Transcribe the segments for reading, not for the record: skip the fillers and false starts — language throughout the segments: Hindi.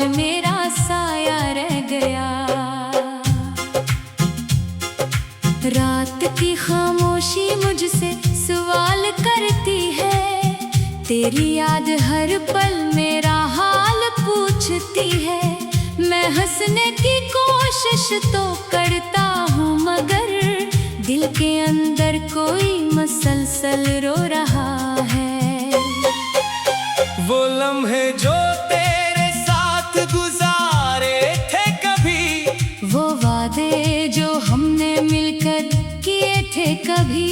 मेरा साया रह गया। रात की खामोशी मुझसे सवाल करती है, तेरी याद हर पल मेरा हाल पूछती है। मैं हंसने की कोशिश तो करता हूँ, मगर दिल के अंदर कोई मसलसल रो रहा है। वो लम्हे जो तेरे साथ गुजारे थे कभी, वो वादे जो हमने मिलकर किए थे कभी,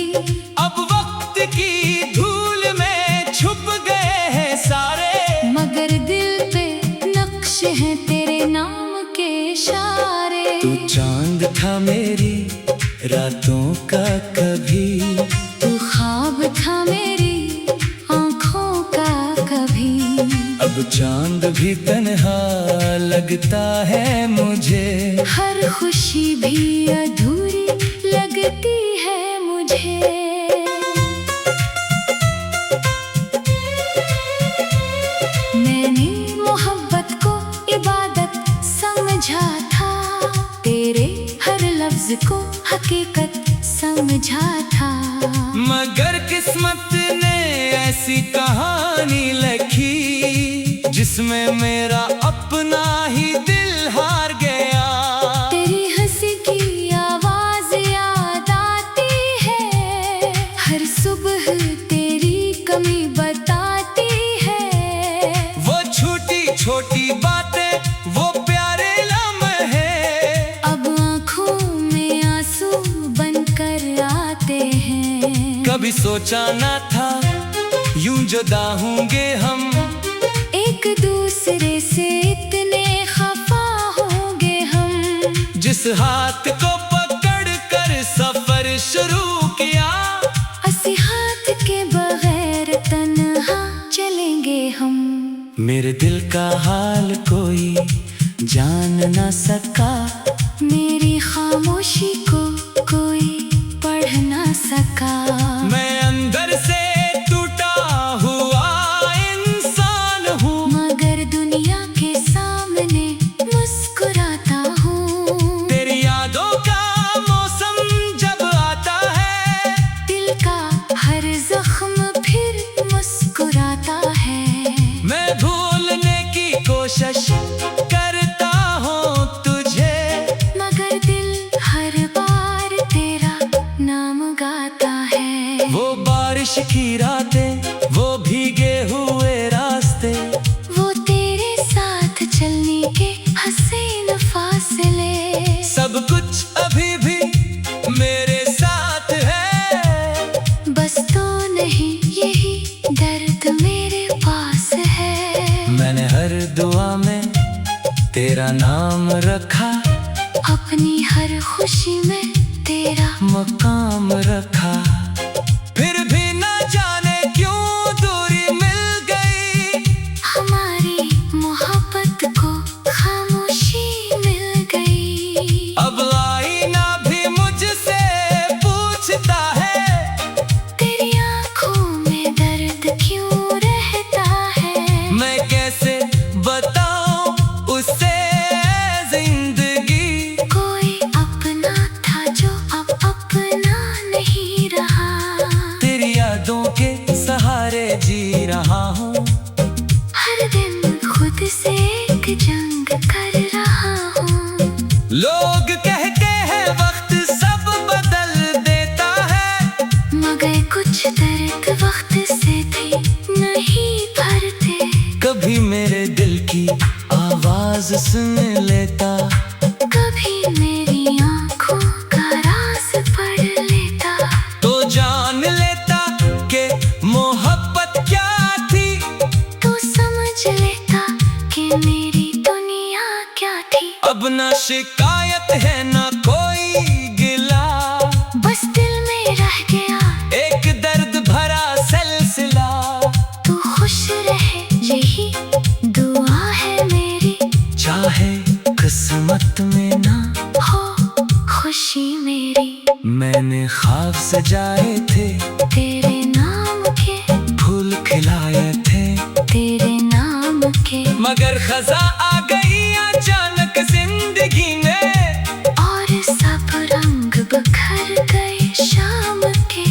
अब वक्त की धूल में छुप गए हैं सारे। मगर दिल पे नक्श हैं तेरे नाम के इशारे। तू चांद था मेरी रातों का कभी, तू ख्वाब था मेरी आँखों का कभी। अब चांद भी तन्हा लगता है मुझे, हर खुशी भी अधूरी लगती है मुझे। मैंने मोहब्बत को इबादत समझा था, तेरे हर लफ्ज को हकीकत समझा था। मगर किस्मत ने ऐसी कहानी लिखी, जिसमें मेरा अपना ही दिल हार गया। तेरी हंसी की आवाज याद आती है, हर सुबह तेरी कमी बताती है। वो छोटी छोटी बातें, वो प्यारे लम्हे, अब आँखों में आंसू बनकर आते हैं। कभी सोचा ना था यूं जुदा होंगे हम, एक दूसरे से इतने खफा होंगे हम। जिस हाथ को पकड़ कर सफर शुरू किया, इसी हाथ के बगैर तन्हा चलेंगे हम। मेरे दिल का हाल कोई जान ना सका, मेरी खामोशी को कोई पढ़ ना सका। मैं अंदर से टूटा हुआ इंसान हूँ, मगर दुनिया के सामने मुस्कुराता हूँ। तेरी यादों का मौसम जब आता है, दिल का हर जख्म फिर मुस्कुराता है। मैं भूलने की कोशिश करता हूँ तुझे, मगर दिल हर बार तेरा नाम गाता है। वो बारिश की रातें, वो भीगे हुए रास्ते, वो तेरे साथ चलने के हसीन फासले, सब कुछ अभी भी मेरे साथ है। बस तो नहीं यही दर्द मेरे पास है। मैंने हर दुआ में तेरा नाम रखा, अपनी हर खुशी में तेरा मकाम रखा। फिर भी न जाने क्यों दूरी मिल गई, हमारी मोहब्बत को खामोशी मिल गई। अब आईना भी मुझसे पूछता है, तेरी आँखों में दर्द क्यों रहता है। मैं कैसे बताऊं उसे जिंदगी, कोई अपना था जो अब अपना नहीं रहा। तेरी यादों के सहारे जी रहा हूँ, हर दिन खुद से एक जंग कर रहा हूँ। लोग कहते हैं वक्त सब बदल देता है, मगर कुछ दर्द वक्त से भी नहीं भरते। कभी मेरे दिल की आवाज सुन लेता, कभी मेरी आँखों का राज पढ़ लेता, तो जान लेता कि मोहब्बत क्या थी। तो समझ लेता कि मेरी दुनिया क्या थी। अब न शिकायत है न कोई गिला, बस दिल में रह गया एक दर्द भरा सिलसिला। तू खुश रहे यही दुआ है मेरी, चाहे किस्मत में ना हो खुशी मेरी। मैंने ख्वाब सजाए थे, तेरे नाम के फूल खिलाए थे, तेरे नाम के, मगर खजा आ गई घर गए शाम के,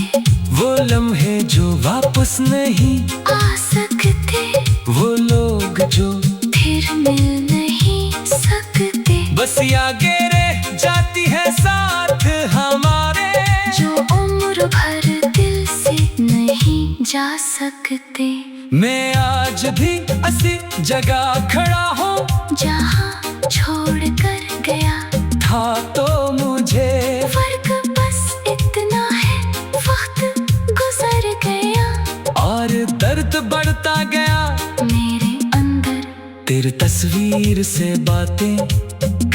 वो लम्हे जो वापस नहीं आ सकते, वो लोग जो फिर मिल नहीं सकते, बस आगे रह जाती है साथ हमारे, जो उम्र भर दिल से नहीं जा सकते। मैं आज भी ऐसी जगह खड़ा हूँ जहाँ छोड़ कर गया था तो मुझे, फर्क बस इतना है वक्त गुजर गया, और दर्द बढ़ता गया मेरे अंदर तेरी तस्वीर से बातें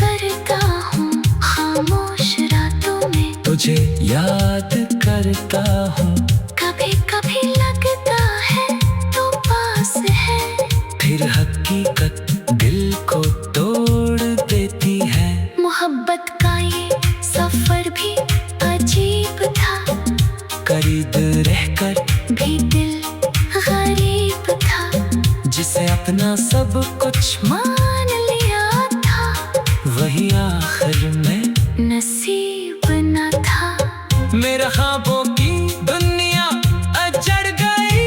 करता हूँ खामोश रातों में, तुझे याद करता हूँ। कभी कभी लगता है तो पास है, फिर हकीकत दिल को तोड़ देती है। मोहब्बत का ये सफर भी अजीब था, करीब रहकर भी दिल गरीब था, जिसे अपना सब कुछ मान लिया था, वही आखिर में नसीब न था। मेरे ख्वाबों की दुनिया अजड़ गई,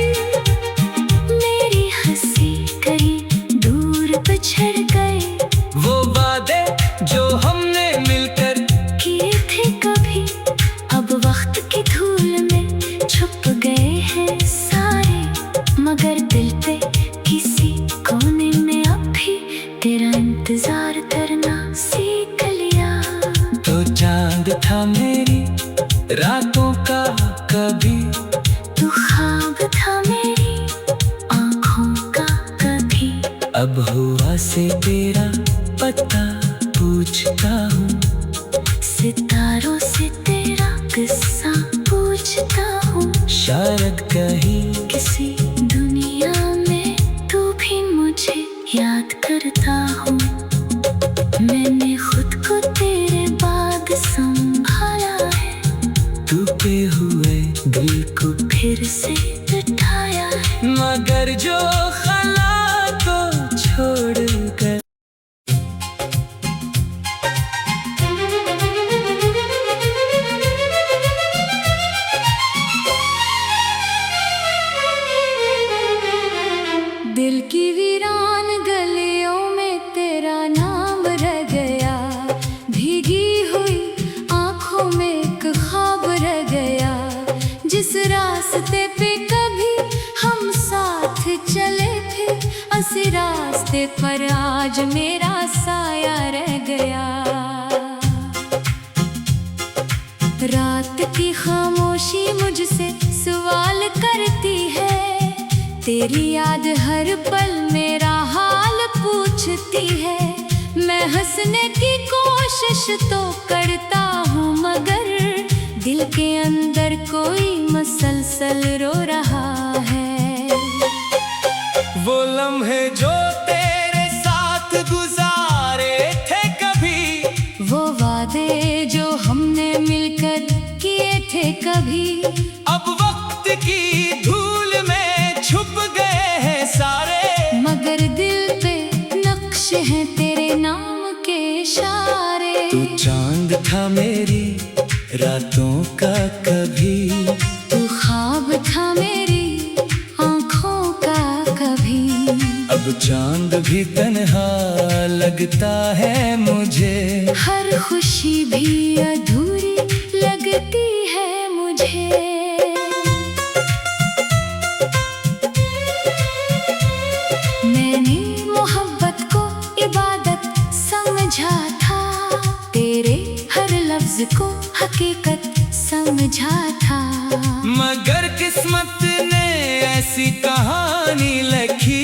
मेरी हंसी कहीं दूर बिछड़ गए, वो वादे जो हमने मिलकर किए थे कभी अब वक्त की धूल में छुप गए हैं सारे, मगर दिल पे किसी कोने में अब भी तेरा इंतजार करना सीख लिया। तो चांद था मेरी रातों का कभी, तू ख्वाब था मेरी आँखों का कभी, अब हुआ से तेरा पता पूछता हूँ, सितारों से तेरा किस्सा पूछता हूँ, शायद कहीं किसी दुनिया में तू भी मुझे याद करता हूँ। मैंने खुद को तेरे बाद संभाला है, टूटे हुए दिल को फिर से उठाया है, मगर जो खला को छोड़ कर दिल की वीरान गलियों में तेरा नाम रह गया, भीगी हुई आंखों में एक ख्वाब रह गया, जिस रास्ते पे कभी हम साथ चले थे, उसी रास्ते पर आज मेरा साया रह गया। रात की खामोशी मुझसे सवाल करती है, तेरी याद हर पल मेरा हाल पूछती है, मैं हंसने की कोशिश तो करता हूँ, मगर दिल के अंदर कोई मसलसल रो रहा है। वो लम्हे जो तेरे साथ गुजारे थे कभी, वो वादे जो हमने मिलकर किए थे कभी, अब वक्त की धूल में छुप गए हैं सारे, मगर दिल पे नक्श हैं तेरे नाम के इशारे। तू चांद था मेरी रातों का कभी, तू ख्वाब था मेरी आँखों का कभी, अब चांद भी तन्हा लगता है मुझे, हर खुशी भी अधूरी लगती है मुझे। मैंने मोहब्बत को इबादत समझा था, तेरे हर लफ्ज को हकीकत समझा था, मगर किस्मत ने ऐसी कहानी लिखी,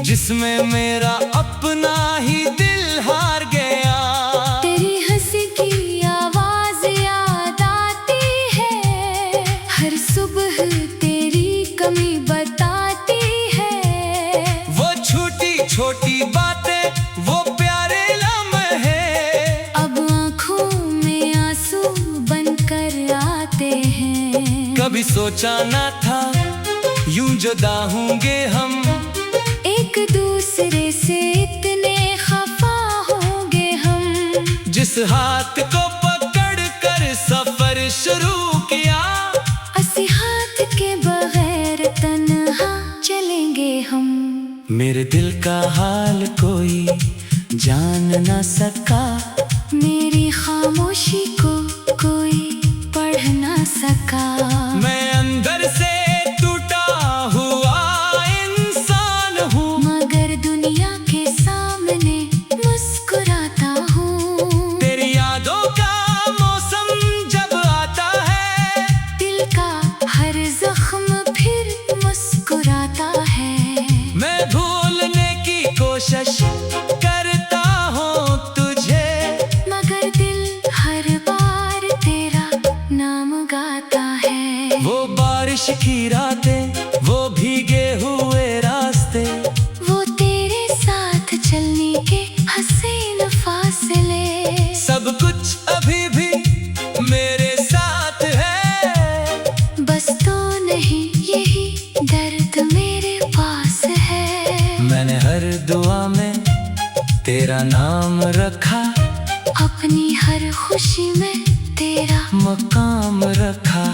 जिसमें मेरा अपना ही दिल हार गया। तेरी हंसी की आवाज याद आती है, हर सुबह तेरी कमी बताती है, वो छोटी छोटी बातें वो प्यारे लम्हे, अब आँखों में आंसू बनकर आते हैं। कभी सोचा ना था यूं जुदा होंगे हम, एक दूसरे से इतने खफा होंगे हम, जिस हाथ को पकड़ कर मेरे दिल का हाल कोई जान ना सका, मेरी खामोशी को कोई पढ़ ना सका। मैं अंदर से टूटा हुआ इंसान हूँ, मगर दुनिया के सामने मुस्कुराता हूँ। तेरी यादों का मौसम जब आता है, दिल का हर जख्म फिर मुस्कुराता है। मैं भूलने की कोशिश करता हूँ तुझे, मगर दिल हर बार तेरा नाम गाता है। वो बारिश की रातें, वो भीगे हुए रास्ते, वो तेरे साथ चलने के हसीन फासले, सब कुछ अभी भी मेरे साथ है। बस तो नहीं यही दर्द मेरे पास है। मैंने हर दुआ में तेरा नाम रखा, अपनी हर खुशी में तेरा मकाम रखा,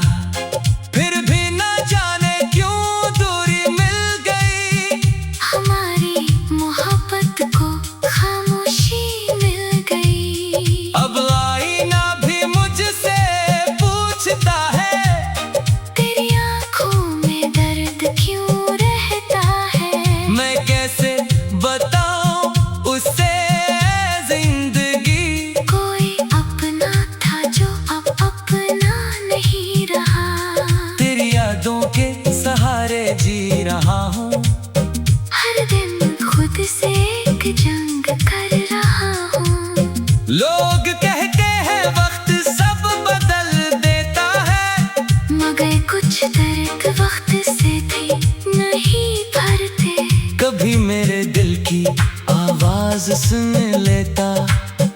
फिर भी ना जाने क्यों दूरी मिल गई। हमारी मोहब्बत को खामोशी मिल गई। अब आईना भी मुझसे पूछता है, तेरी आंखों में दर्द क्यों रहता है। मैं कैसे बताऊं उसे जिंदगी। कोई अपना था जो अब अपना नहीं रहा। तेरी यादों के सहारे जी रहा हूँ, हर दिन खुद से एक जंग कर रहा हूँ। लोग कहते हैं वक्त सब बदल देता है, मगर कुछ दर्द वक्त से भी नहीं भरते। कभी मेरे दिल की आवाज सुन लेता,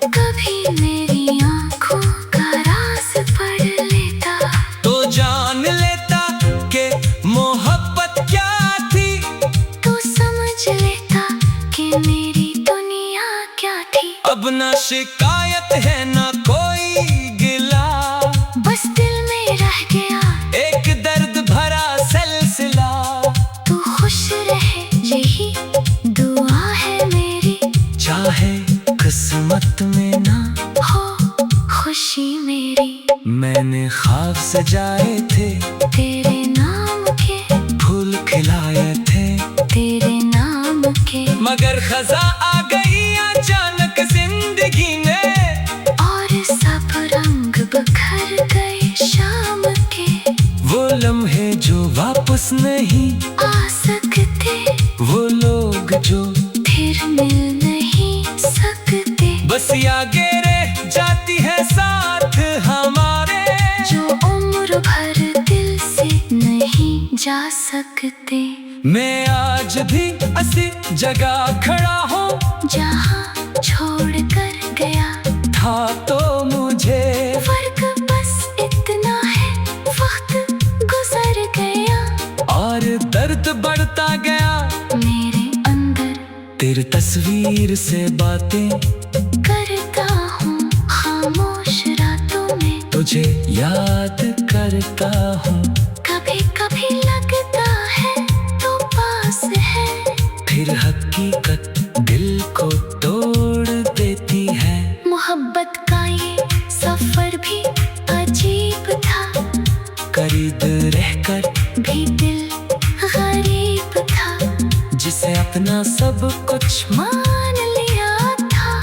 कभी मेरी आंखों का राज पढ़ लेता। तो जान लेता कि मोहब्बत क्या थी, तो समझ लेता कि मेरी दुनिया क्या थी। अब ना शिकायत है ना कोई गिला, बस दिल में रह गया एक दर्द भरा सिलसिला। तू खुश रहे यही दुआ है मेरी, चाहे किस्मत में ना हो खुशी मेरी। मैंने ख्वाब सजाए थे, तेरे नाम के फूल खिलाए थे, तेरे नाम के, मगर खजा आ गई अचानक जिंदगी में। और सब रंग बिखर गए शाम के। वो लम्हे जो वापस नहीं आ सकते, वो लोग जो फिर मिल नहीं सकते। बस आगे रह जाती है साथ हमारे, जो उम्र भर दिल से नहीं जा सकते। मैं आज भी ऐसी जगह खड़ा हूँ, जहाँ छोड़ कर गया था तो मुझे। फर्क बस इतना है वक्त गुजर गया, और दर्द बढ़ता गया मेरे अंदर तेरी तस्वीर से बातें करता हूँ खामोश रातों में। तुझे याद करता हूँ, कभी कभी लगता है तो पास है, फिर हकीकत दिल को तोड़ देती है। मोहब्बत का ये सफर भी अजीब था, करीब रहकर भी दिल गरीब था। जिसे अपना सब कुछ मान लिया था,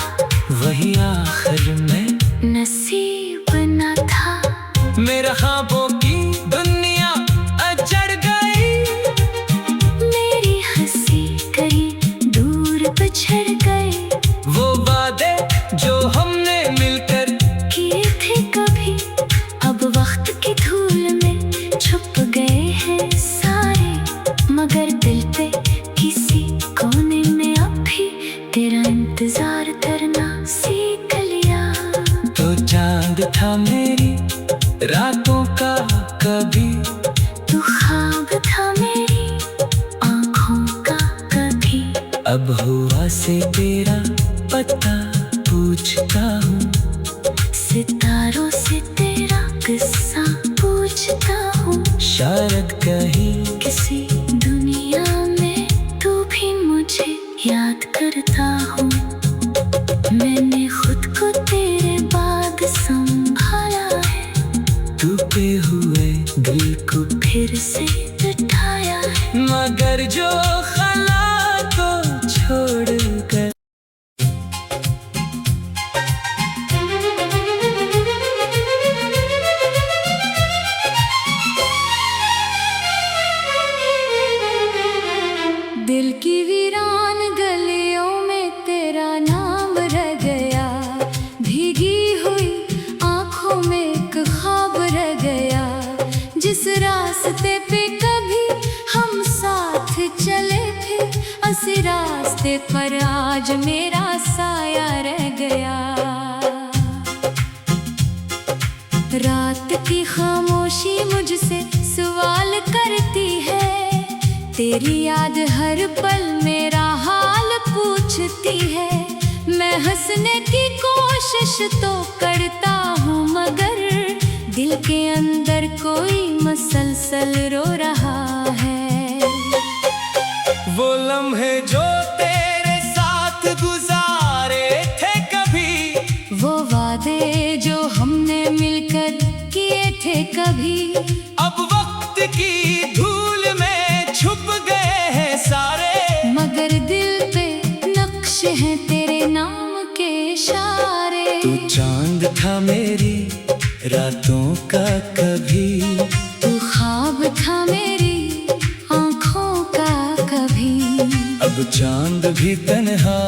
वही आखिर में नसीब न था। मेरा ख्वाबों की दुनिया अजड़ गई, मेरी हंसी कहीं दूर बिछड़ गए। वो वादे जो हमने मिलकर किए थे कभी, अब वक्त की धूल में छुप गए हैं सारे। मगर दिल पे किसी कोने में अब भी तेरा इंतजार करना सीख लिया। तो चांद था मेरी रातों का कभी, तू ख्वाब था मेरी आँखों का कभी। अब हुआ से तेरा पता पूछता हूँ, सितारों से तेरा किस्सा पूछता हूँ। शायद कहीं किसी दुनिया में तू भी मुझे आज मेरा साया रह गया। रात की खामोशी मुझसे सवाल करती है, तेरी याद हर पल मेरा हाल पूछती है। मैं हंसने की कोशिश तो करता हूँ, मगर दिल के अंदर कोई मसलसल रो रहा है। वो लम्हे जो तेरे साथ गुजारे थे कभी, वो वादे जो हमने मिलकर किए थे कभी, अब वक्त की धूल में छुप गए हैं सारे। मगर दिल पे नक्श हैं तेरे नाम के इशारे। तू चांद था मेरी रातों का कभी, तू ख्वाब था मेरी आँखों का कभी। अब चांद भी तन्हा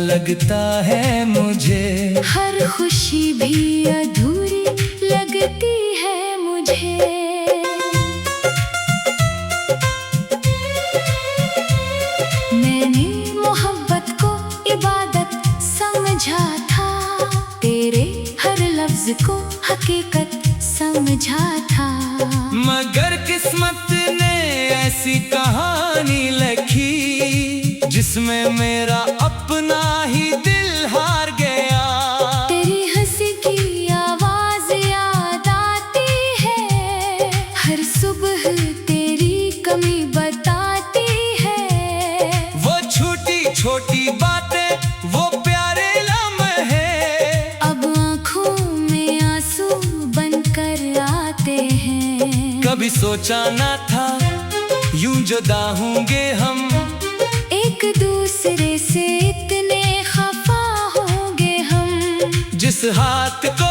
लगता है मुझे, हर खुशी भी अधूरी लगती है मुझे। मैंने मोहब्बत को इबादत समझा था, तेरे हर लफ्ज को हकीकत समझा था। मगर किस्मत ने ऐसी कहानी लिखी, जिसमें मेरा अपना ही दिल हार गया। तेरी हंसी की आवाज याद आती है, हर सुबह तेरी कमी बताती है। वो छोटी छोटी बातें, वो प्यारे लम्हे, अब आँखों में आंसू बनकर आते हैं। कभी सोचा ना था यूं जुदा होंगे हम, एक दूसरे से इतने खफा होंगे हम। जिस हाथ को